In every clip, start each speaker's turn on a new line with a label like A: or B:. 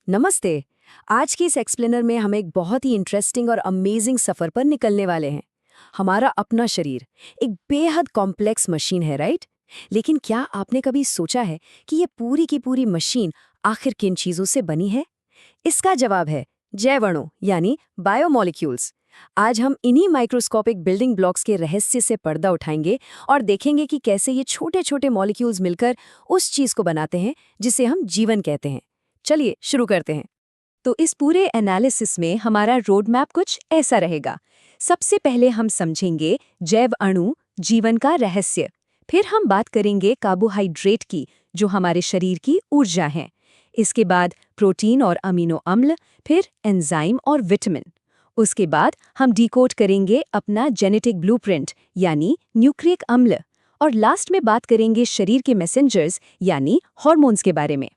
A: नमस्ते। आज की इस एक्सप्लेनर में हम एक बहुत ही इंटरेस्टिंग और अमेजिंग सफर पर निकलने वाले हैं। हमारा अपना शरीर एक बेहद कॉम्प्लेक्स मशीन है, राइट? लेकिन क्या आपने कभी सोचा है कि ये पूरी की पूरी मशीन आखिर किन चीजों से बनी है? इसका जवाब है जैव अणु यानी बायोमोलिक्यूल्स। आज हम इन्हीं माइक्रोस्कोपिक बिल्डिंग ब्लॉक्स के रहस्य से पर्दा उठाएंगे और देखेंगे कि कैसे ये छोटे छोटे मॉलिक्यूल्स मिलकर उस चीज को बनाते हैं जिसे हम जीवन कहते हैं। चलिए शुरू करते हैं। तो इस पूरे एनालिसिस में हमारा रोड मैप कुछ ऐसा रहेगा। सबसे पहले हम समझेंगे जैव अणु, जीवन का रहस्य। फिर हम बात करेंगे कार्बोहाइड्रेट की, जो हमारे शरीर की ऊर्जा है। इसके बाद प्रोटीन और अमीनो अम्ल, फिर एंजाइम और विटामिन। उसके बाद हम डिकोड करेंगे अपना जेनेटिक ब्लूप्रिंट यानी न्यूक्लिक अम्ल। और लास्ट में बात करेंगे शरीर के मैसेंजर्स यानी हार्मोन्स के बारे में।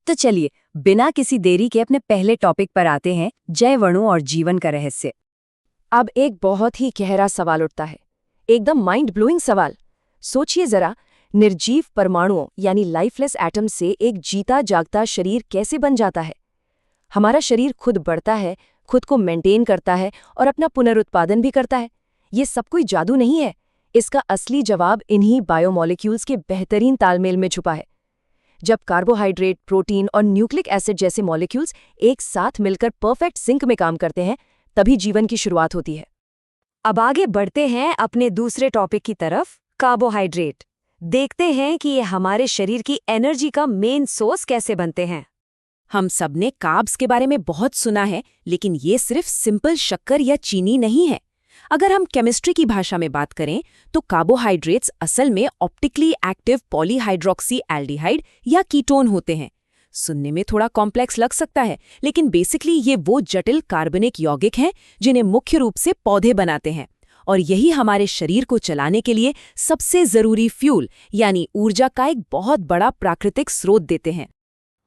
A: तो चलिए बिना किसी देरी के अपने पहले टॉपिक पर आते हैं, जैव अणु और जीवन का रहस्य। अब एक बहुत ही गहरा सवाल उठता है, एकदम माइंड ब्लोइंग सवाल। सोचिए जरा, निर्जीव परमाणुओं यानी लाइफलेस एटम से एक जीता जागता शरीर कैसे बन जाता है? हमारा शरीर खुद बढ़ता है, खुद को मेंटेन करता है और अपना पुनरुत्पादन भी करता है। ये सब कोई जादू नहीं है। इसका असली जवाब इन्हीं बायोमोलिक्यूल्स के बेहतरीन तालमेल में छुपा है। जब कार्बोहाइड्रेट, प्रोटीन और न्यूक्लिक एसिड जैसे मॉलिक्यूल्स एक साथ मिलकर परफेक्ट सिंक में काम करते हैं, तभी जीवन की शुरुआत होती है। अब आगे बढ़ते हैं अपने दूसरे टॉपिक की तरफ, कार्बोहाइड्रेट। देखते हैं कि ये हमारे शरीर की एनर्जी का मेन सोर्स कैसे बनते हैं। हम सबने कार्ब्स के बारे में बहुत सुना है, लेकिन ये सिर्फ सिंपल शक्कर या चीनी नहीं है। अगर हम केमिस्ट्री की भाषा में बात करें तो कार्बोहाइड्रेट्स असल में ऑप्टिकली एक्टिव पॉलीहाइड्रोक्सी एल्डिहाइड या कीटोन होते हैं। सुनने में थोड़ा कॉम्प्लेक्स लग सकता है, लेकिन बेसिकली ये वो जटिल कार्बनिक यौगिक हैं जिन्हें मुख्य रूप से पौधे बनाते हैं, और यही हमारे शरीर को चलाने के लिए सबसे जरूरी फ्यूल यानी ऊर्जा का एक बहुत बड़ा प्राकृतिक स्रोत देते हैं।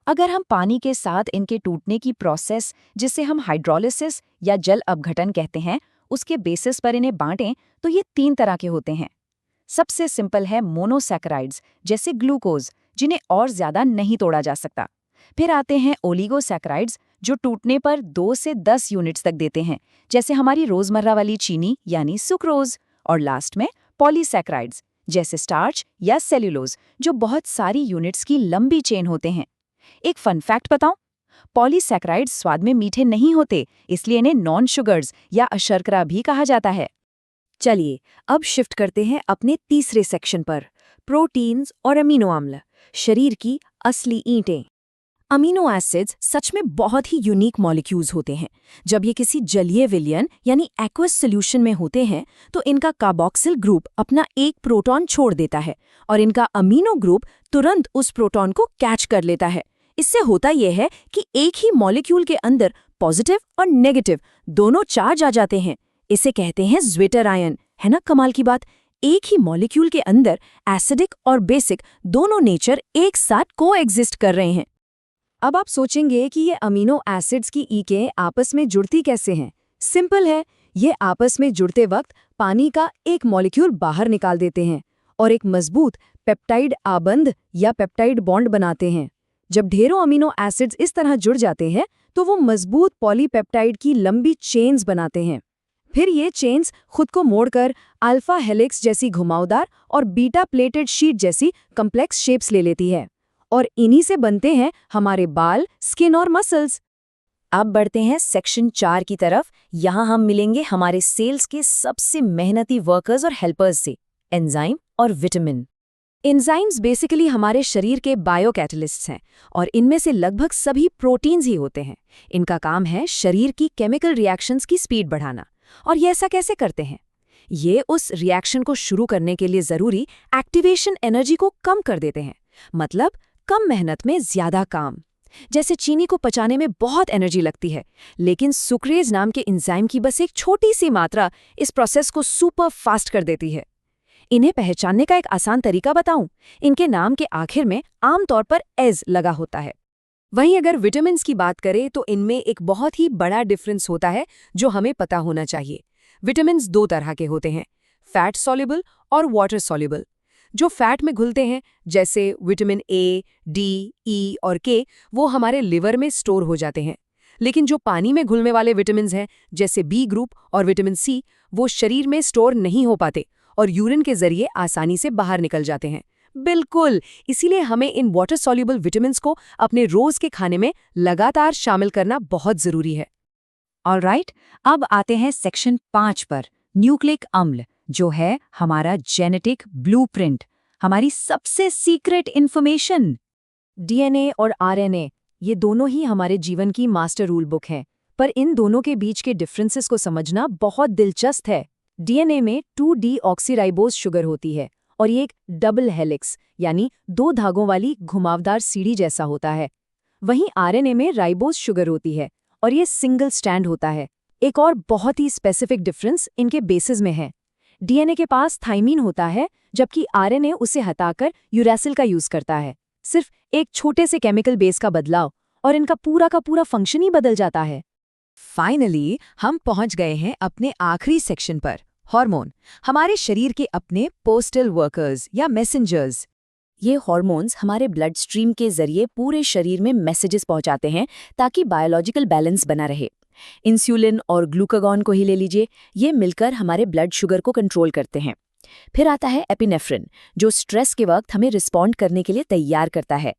A: अगर हम पानी के साथ इनके टूटने की प्रोसेस, जिसे हम हाइड्रोलिसिस या जल अपघटन कहते हैं, उसके बेसिस पर इन्हें बांटें तो ये 3 तरह के होते हैं। सबसे सिंपल है मोनोसैकेराइड्स जैसे ग्लूकोज, जिन्हें और ज्यादा नहीं तोड़ा जा सकता। फिर आते हैं ओलिगोसैकेराइड्स, जो टूटने पर 2 से 10 यूनिट्स तक देते हैं, जैसे हमारी रोजमर्रा वाली चीनी यानी सुक्रोज। और लास्ट में पॉलीसैकेराइड्स जैसे स्टार्च या सेल्यूलोज, जो बहुत सारी यूनिट्स की लंबी चेन होते हैं। एक फन फैक्ट बताऊं, पॉलीसैकेराइड्स स्वाद में मीठे नहीं होते, इसलिए इन्हें नॉन शुगर्स या अशर्करा भी कहा जाता है। चलिए अब शिफ्ट करते हैं अपने तीसरे सेक्शन पर, प्रोटीन्स और अमीनो अम्ल, शरीर की असली ईंटें। अमीनो एसिड्स सच में बहुत ही यूनिक मॉलिक्यूल्स होते हैं। जब ये किसी जलीय विलयन यानी एक्वस सॉल्यूशन में होते हैं तो इनका कार्बोक्सिल ग्रुप अपना एक प्रोटॉन छोड़ देता है और इनका अमीनो ग्रुप तुरंत उस प्रोटॉन को कैच कर लेता है। इससे होता यह है कि एक ही मॉलिक्यूल के अंदर पॉजिटिव और नेगेटिव दोनों चार्ज आ जाते हैं। इसे कहते हैं ज्विटर आयन। है ना कमाल की बात? एक ही मॉलिक्यूल के अंदर एसिडिक और बेसिक दोनों नेचर एक साथ कोएग्जिस्ट कर रहे हैं। अब आप सोचेंगे कि ये अमीनो एसिड्स की ईकें आपस में जुड़ती कैसे हैं? सिंपल है, ये आपस में जुड़ते वक्त पानी का एक मॉलिक्यूल बाहर निकाल देते हैं और एक मजबूत पेप्टाइड आबंध या पेप्टाइड बॉन्ड बनाते हैं। जब ढेरों अमीनो एसिड्स इस तरह जुड़ जाते हैं तो वो मजबूत पॉलीपेप्टाइड की लंबी चेन्स बनाते हैं। फिर ये चेन्स खुद को मोड़कर अल्फा हेलिक्स जैसी घुमावदार और बीटा प्लेटेड शीट जैसी कम्प्लेक्स शेप्स ले लेती है, और इन्हीं से बनते हैं हमारे बाल, स्किन और मसल्स। अब बढ़ते हैं सेक्शन 4 की तरफ। यहाँ हम मिलेंगे हमारे सेल्स के सबसे मेहनती वर्कर्स और हेल्पर्स से, एंजाइम और विटामिन। एंजाइम्स बेसिकली हमारे शरीर के बायोकैटलिस्ट्स हैं और इनमें से लगभग सभी प्रोटीन्स ही होते हैं। इनका काम है शरीर की केमिकल रिएक्शंस की स्पीड बढ़ाना। और ये ऐसा कैसे करते हैं? ये उस रिएक्शन को शुरू करने के लिए ज़रूरी एक्टिवेशन एनर्जी को कम कर देते हैं। मतलब कम मेहनत में ज़्यादा काम। जैसे चीनी को पचाने में बहुत एनर्जी लगती है, लेकिन सुक्रेज नाम के एंजाइम की बस एक छोटी सी मात्रा इस प्रोसेस को सुपर फास्ट कर देती है। इन्हें पहचानने का एक आसान तरीका बताऊं, इनके नाम के आखिर में आमतौर पर एज लगा होता है। वहीं अगर विटामिन्स की बात करें तो इनमें एक बहुत ही बड़ा डिफरेंस होता है जो हमें पता होना चाहिए। विटामिन्स 2 तरह के होते हैं, फैट सॉल्युबल और वाटर सॉल्युबल। जो फैट में घुलते हैं, जैसे विटामिन ए, डी, ई और के, वो हमारे लिवर में स्टोर हो जाते हैं। लेकिन जो पानी में घुलने वाले विटामिन हैं, जैसे बी ग्रुप और विटामिन सी, वो शरीर में स्टोर नहीं हो पाते और यूरिन के जरिए आसानी से बाहर निकल जाते हैं। बिल्कुल, इसीलिए हमें इन वाटर सॉल्युबल विटामिन्स को अपने रोज के खाने में लगातार शामिल करना बहुत जरूरी है।
B: ऑलराइट, अब आते हैं सेक्शन 5 पर, न्यूक्लिक अम्ल, जो है हमारा जेनेटिक ब्लूप्रिंट, हमारी सबसे सीक्रेट इन्फॉर्मेशन।
A: डीएनए और आरएनए, ये दोनों ही हमारे जीवन की मास्टर रूल बुक हैं, पर इन दोनों के बीच के डिफरेंसेस को समझना बहुत दिलचस्प है। डीएनए में 2-डीऑक्सीराइबोज शुगर होती है और ये एक डबल हेलिक्स यानी 2 धागों वाली घुमावदार सीढ़ी जैसा होता है। वहीं आरएनए में राइबोज शुगर होती है और ये सिंगल स्टैंड होता है। एक और बहुत ही स्पेसिफिक डिफरेंस इनके बेसिस में है। डीएनए के पास थाइमीन होता है, जबकि आरएनए उसे हटाकर यूरैसिल का यूज करता है। सिर्फ एक छोटे से केमिकल बेस का बदलाव और इनका पूरा का पूरा फंक्शन ही बदल जाता है। फाइनली हम पहुंच गए हैं अपने आखिरी सेक्शन पर, हार्मोन, हमारे शरीर के अपने पोस्टल वर्कर्स या मैसेंजर्स। ये हार्मोन्स हमारे ब्लड स्ट्रीम के जरिए पूरे शरीर में मैसेजेस पहुंचाते हैं ताकि बायोलॉजिकल बैलेंस बना रहे। इंसुलिन और ग्लूकागॉन को ही ले लीजिए, ये मिलकर हमारे ब्लड शुगर को कंट्रोल करते हैं। फिर आता है एपिनेफ्रिन, जो स्ट्रेस के वक्त हमें रिस्पॉन्ड करने के लिए तैयार करता है।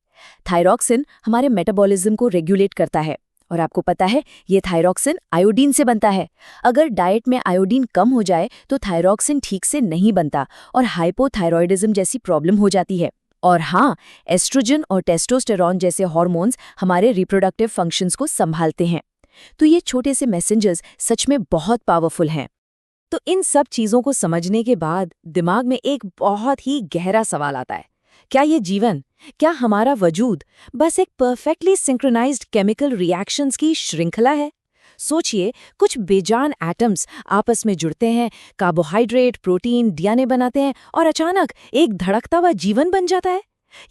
A: थायरॉक्सिन हमारे मेटाबॉलिज्म को रेगुलेट करता है, और आपको पता है ये थायरॉक्सिन आयोडीन से बनता है। अगर डाइट में आयोडीन कम हो जाए तो थायरॉक्सिन ठीक से नहीं बनता और हाइपोथायरॉयडिज्म जैसी प्रॉब्लम हो जाती है। और हाँ, एस्ट्रोजन और टेस्टोस्टेरॉन जैसे हार्मोन्स हमारे रिप्रोडक्टिव फंक्शंस को संभालते हैं। तो ये छोटे से मैसेंजर्स सच में बहुत पावरफुल हैं। तो इन सब चीज़ों को समझने के बाद दिमाग में एक बहुत ही गहरा सवाल आता है, क्या ये जीवन, क्या हमारा वजूद बस एक परफेक्टली सिंक्रोनाइज्ड केमिकल रिएक्शंस की श्रृंखला है? सोचिए, कुछ बेजान एटम्स आपस में जुड़ते हैं, कार्बोहाइड्रेट, प्रोटीन, डीएनए बनाते हैं और अचानक एक धड़कता हुआ जीवन बन जाता है।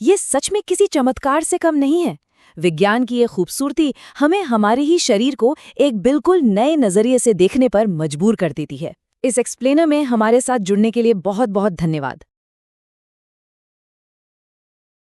A: ये सच में किसी चमत्कार से कम नहीं है। विज्ञान की ये खूबसूरती हमें हमारे ही शरीर को एक बिल्कुल नए नजरिए से देखने पर मजबूर कर देती है। इस एक्सप्लेनर में हमारे साथ जुड़ने के लिए बहुत बहुत धन्यवाद।